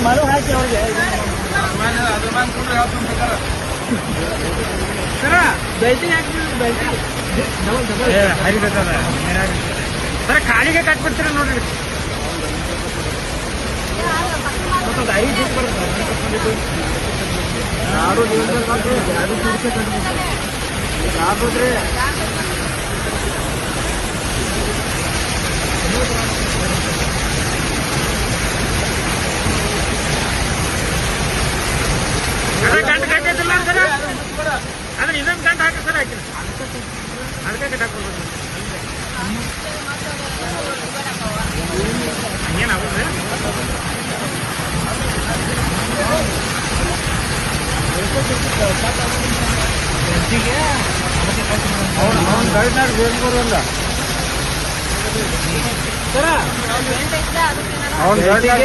ಮರು ಹಾಕಿ ಅವ್ರಿಗೆ ಸರ ಬೆಲ್ಟಿಂಗ್ ಹಾಕ್ಬಿಡ್ರಿ ಬೆಲ್ಟಿಂಗ್ ಹರಿಬೇಕದ ಸರ ಕಾಲಿಗೆ ಕಟ್ಬಿಡ್ತೀರ ನೋಡ್ರಿ ಐದು ಬರುತ್ತೆ ಯಾರು ಯಾರು ಆಗೋದ್ರೆ ಗಂಟು ಕಟ್ಟಿಲ್ಲ ಸರ ಅದನ್ನ ಇನ್ನೊಂದು ಗಂಟು ಹಾಕಿ ಸರ್ ಹಾಕಿ ಅದಕ್ಕೆ ಗಂಟು ಹಾಕ್ಬೋದು ಹಂಗೇನಾಗುತ್ತೆ ಅವನು ಗಾಡಿನಾಗ ಬೇರ್ಬೋದಲ್ಲ ಸರ ಅವನು ಗಾಡಿಗೆ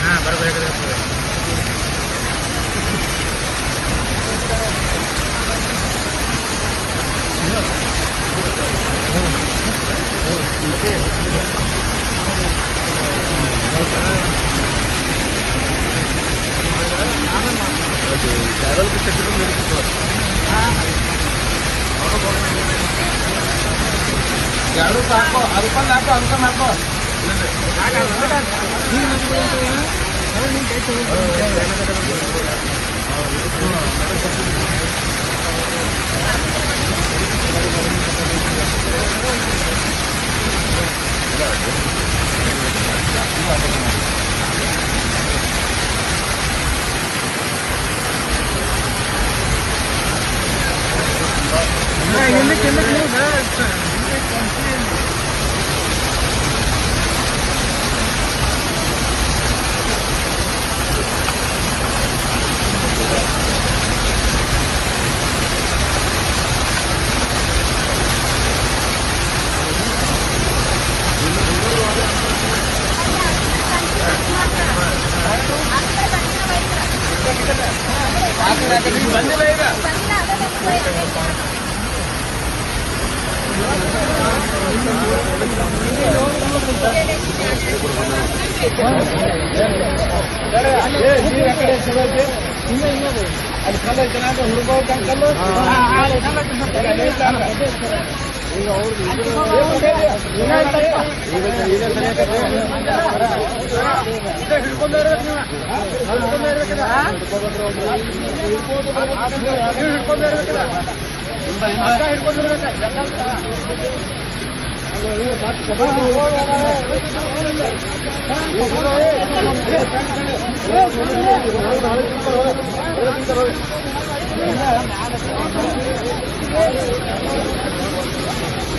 ಹಾಂ ಬರಬೇಕಾದ್ರೆ ट्रैवल के चक्कर में मेरे को झाड़ू का आपको हल्का आपको हल्का में आपको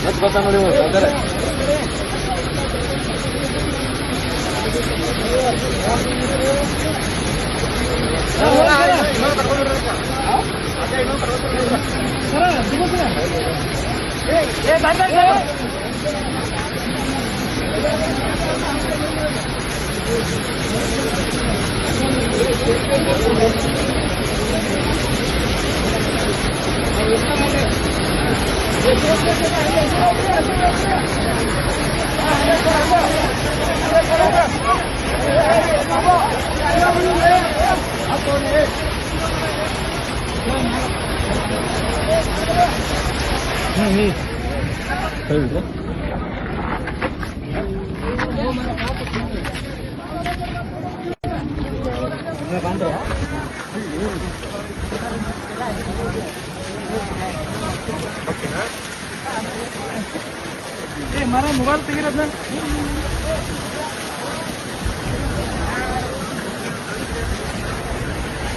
मत पता ನೋಡಿ ಅದರ हमारा मोबाइल तेरे अपना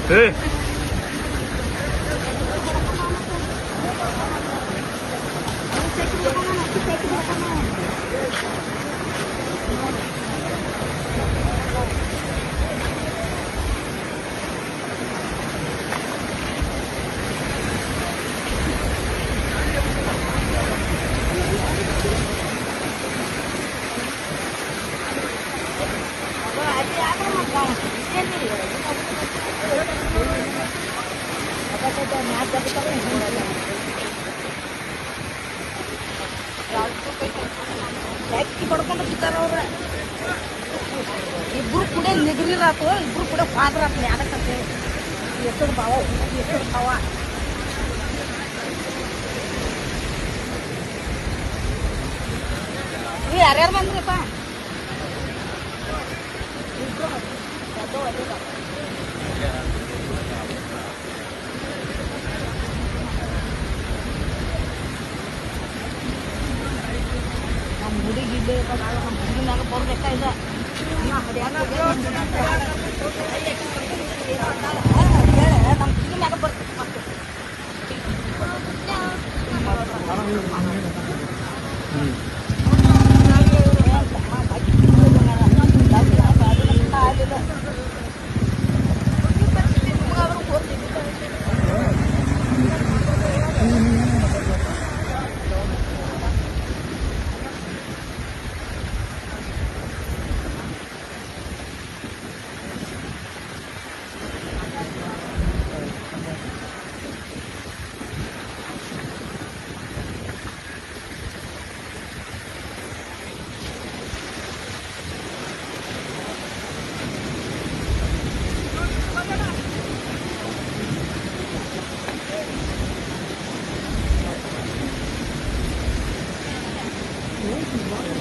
Ini ಪಡ್ಕೊಂಡು ಬಿದ್ದಾರ ಅವ್ರ ಇಬ್ರು ಕೂಡ ನಿಗ್ರಿರಾತು ಇಬ್ರು ಕೂಡ ಫಾದ್ರಾತು ಯಾಕಂತ ಹೆಸರು ಭಾವ ನೀವು ಯಾರ್ಯಾರು ಬಂದ್ರಿಪ್ಪ ನಮ್ಮ ಹುಡುಗಿ ಇಲ್ಲೇ ನಮ್ಮ ಹುಡುಗಿನಾಗ ಬರ್ಬೇಕಾಯ್ದ ನಮ್ಮ ಹುಡುಗಿನಾಗ ಬರ್ಬೇಕು ಮತ್ತೆ Thank you.